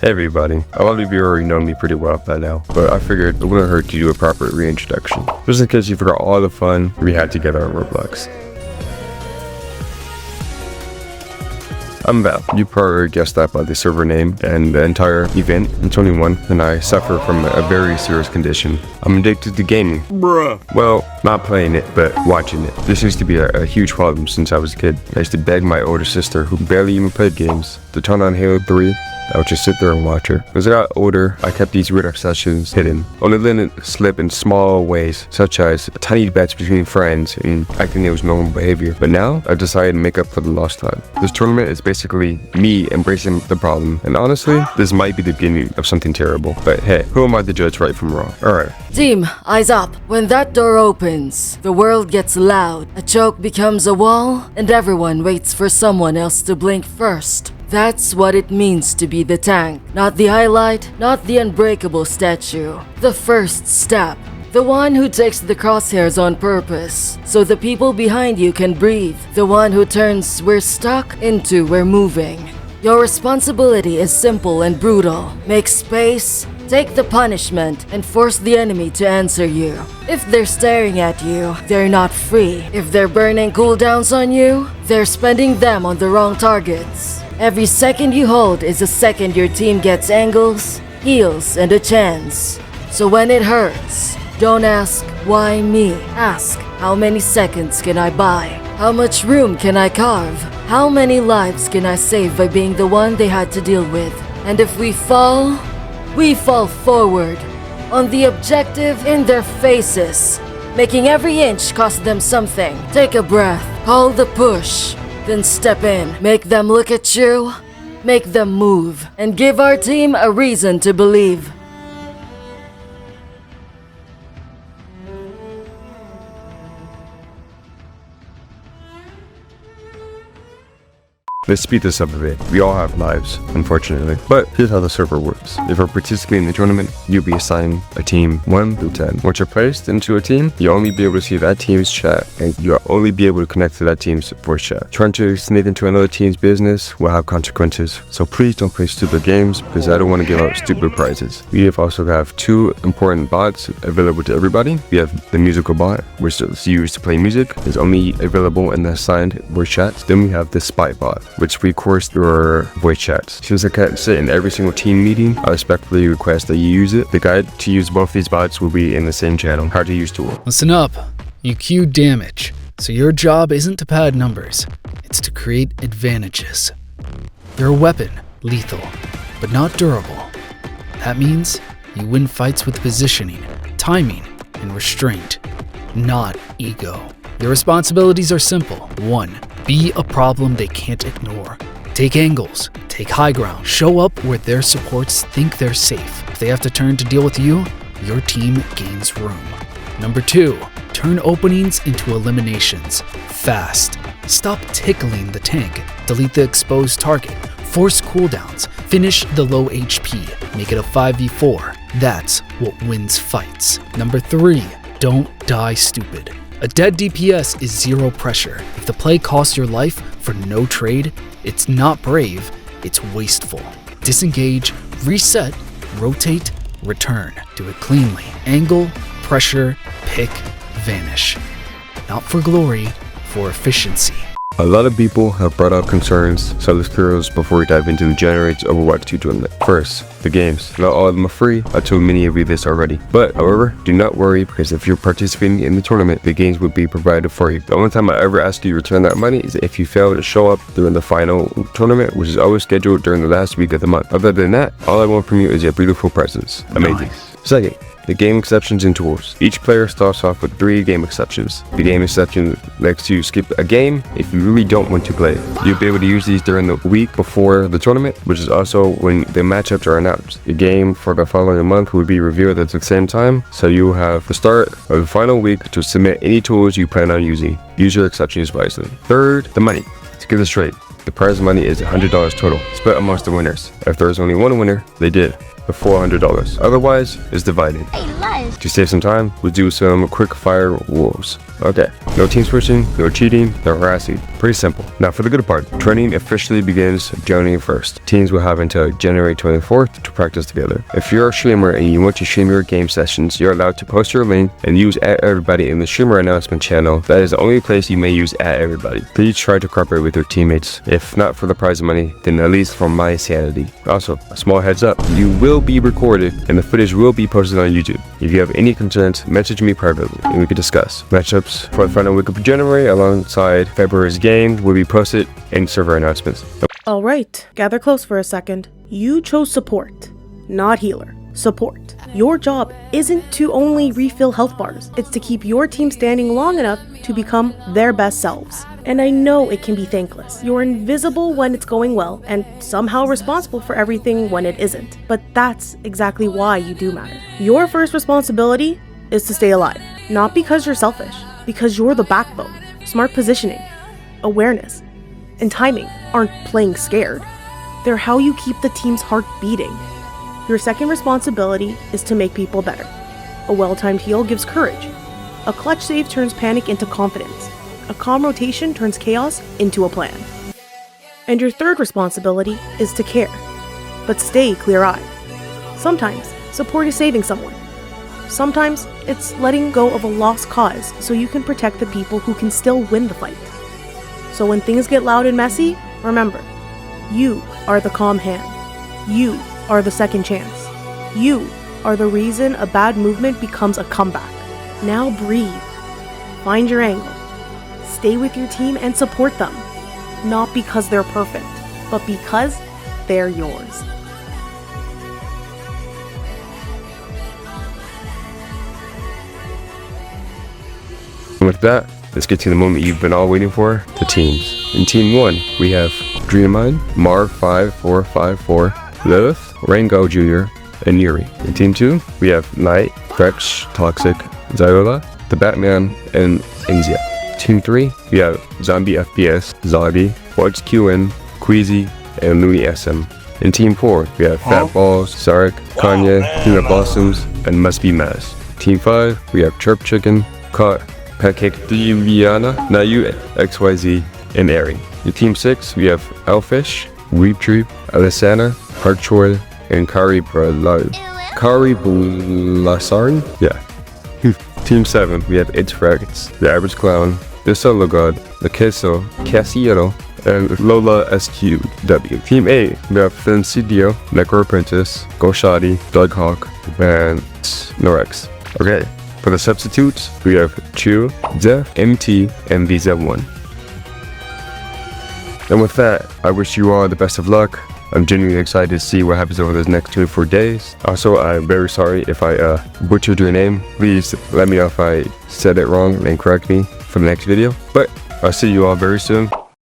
Hey everybody, a lot of you already know me pretty well by now, but I figured it wouldn't hurt to do a proper reintroduction, just in case you forgot all the fun we had together on Roblox. I'm Vale. You probably guessed that by the server name and the entire event. I'm 21 and I suffer from a very serious condition. I'm addicted to gaming. Bruh. Well, not playing it, but watching it. This used to be a huge problem since I was a kid. I used to beg my older sister, who barely even played games, to turn on Halo 3. I would just sit there and watch her. As I got older, I kept these weird obsessions hidden, only letting it slip in small ways, such as tiny bets between friends and acting it was normal behavior. But now, I decided to make up for the lost time. This tournament is basically me embracing the problem, and honestly, this might be the beginning of something terrible. But hey, who am I to judge right from wrong? Alright. Team, eyes up. When that door opens, the world gets loud, a joke becomes a wall, and everyone waits for someone else to blink first. That's what it means to be the tank. Not the highlight, not the unbreakable statue. The first step. The one who takes the crosshairs on purpose, so the people behind you can breathe. The one who turns "we're stuck" into "we're moving." Your responsibility is simple and brutal. Make space, take the punishment, and force the enemy to answer you. If they're staring at you, they're not free. If they're burning cooldowns on you, they're spending them on the wrong targets. Every second you hold is a second your team gets angles, heals, and a chance. So when it hurts, don't ask, why me? Ask, how many seconds can I buy? How much room can I carve? How many lives can I save by being the one they had to deal with? And if we fall forward. On the objective in their faces, making every inch cost them something. Take a breath, call the push. Then step in, make them look at you, make them move, and give our team a reason to believe. Let's speed this up a bit. We all have lives, unfortunately. But here's how the server works. If you're participating in the tournament, you'll be assigned a team 1 through 10. Once you're placed into a team, you'll only be able to see that team's chat, and you'll only be able to connect to that team's voice chat. Trying to sneak into another team's business will have consequences. So please don't play stupid games, because I don't want to give out stupid prizes. We also have 2 important bots available to everybody. We have the musical bot, which is used to play music. It's only available in the assigned voice chats. Then we have the spy bot, which records through our voice chats. Since I can't sit in every single team meeting, I respectfully request that you use it. The guide to use both these bots will be in the same channel, how to use tool. Listen up, you queue damage, so your job isn't to pad numbers, it's to create advantages. You're a weapon, lethal, but not durable. That means you win fights with positioning, timing, and restraint, not ego. Your responsibilities are simple. 1. Be a problem they can't ignore. Take angles, take high ground, show up where their supports think they're safe. If they have to turn to deal with you, your team gains room. Number 2, turn openings into eliminations. Fast. Stop tickling the tank. Delete the exposed target. Force cooldowns. Finish the low HP. Make it a 5v4. That's what wins fights. Number 3, don't die stupid. A dead DPS is zero pressure. If the play costs your life for no trade, it's not brave, it's wasteful. Disengage, reset, rotate, return. Do it cleanly. Angle, pressure, pick, vanish. Not for glory, for efficiency. A lot of people have brought up concerns, so let's clear those before we dive into the Generates Overwatch 2 tournament. First, the games. Not all of them are free. I told many of you this already. But, however, do not worry, because if you're participating in the tournament, the games will be provided for you. The only time I ever ask you to return that money is if you fail to show up during the final tournament, which is always scheduled during the last week of the month. Other than that, all I want from you is your beautiful presence. Amazing. Nice. Second, the game exceptions and tools. Each player starts off with 3 game exceptions. The game exception lets you skip a game if you really don't want to play. You'll be able to use these during the week before the tournament, which is also when the matchups are announced. The game for the following month will be revealed at the same time, so you have the start of the final week to submit any tools you plan on using. Use your exceptions wisely. Third, the money. To get this straight, the prize money is $100 total, split amongst the winners. If there is only one winner, they did. the $400. Otherwise, it's divided. To save some time, we'll do some quick fire rules. Okay, no team switching, no cheating, no harassing. Pretty simple. Now for the good part, training officially begins January 1st. Teams will have until January 24th to practice together. If you're a streamer and you want to stream your game sessions, you're allowed to post your link and use @everybody in the streamer announcement channel. That is the only place you may use @everybody. Please try to cooperate with your teammates. If not for the prize money, then at least for my sanity. Also, a small heads up, you will be recorded and the footage will be posted on YouTube. If you have any concerns, message me privately and we can discuss. Matchups for the final week of January alongside February's game will be posted in server announcements. Alright, gather close for a second. You chose support, not healer. Support. Your job isn't to only refill health bars, it's to keep your team standing long enough to become their best selves. And I know it can be thankless. You're invisible when it's going well, and somehow responsible for everything when it isn't. But that's exactly why you do matter. Your first responsibility is to stay alive. Not because you're selfish, because you're the backbone. Smart positioning, awareness, and timing aren't playing scared. They're how you keep the team's heart beating. Your second responsibility is to make people better. A well-timed heal gives courage. A clutch save turns panic into confidence. A calm rotation turns chaos into a plan. And your third responsibility is to care, but stay clear-eyed. Sometimes, support is saving someone. Sometimes, it's letting go of a lost cause so you can protect the people who can still win the fight. So when things get loud and messy, remember, you are the calm hand. You are the second chance. You are the reason a bad movement becomes a comeback. Now breathe. Find your angle. Stay with your team and support them. Not because they're perfect, but because they're yours. And with that, let's get to the moment you've been all waiting for, the teams. In Team 1, we have Dreammine, Marv5454, Lilith, Rango Jr., and Yuri. In Team 2, we have Knight, Fresh, Toxic, Ziola, the Batman, and Inzia. Team 3, we have Zombie FPS, Zoggy, Watch QN, Queasy, and Looney SM. In Team 4, we have Fat Balls, Sarek, Kanye, Peanut Blossoms, and Must Be Maz. Team 5, we have Chirp Chicken, Caught, Pancake Diviana, Nayu, XYZ, and Airy. In Team 6, we have Elfish, Weep Tree, Alisana, Harchoy, and Kari Bulasarn? Yeah. Team 7, we have It's Fragments, The Average Clown, The Solo God, The Queso, Casiero, and Lola SQW. Team 8, we have Fencidio, Necro Apprentice, Goshadi, Doug Hawk, and Norex. Okay, for the substitutes, we have Chew, Def, MT, and VZ1. And with that, I wish you all the best of luck. I'm genuinely excited to see what happens over those next 24 days. Also, I'm very sorry if I butchered your name. Please let me know if I said it wrong and correct me for the next video. But I'll see you all very soon.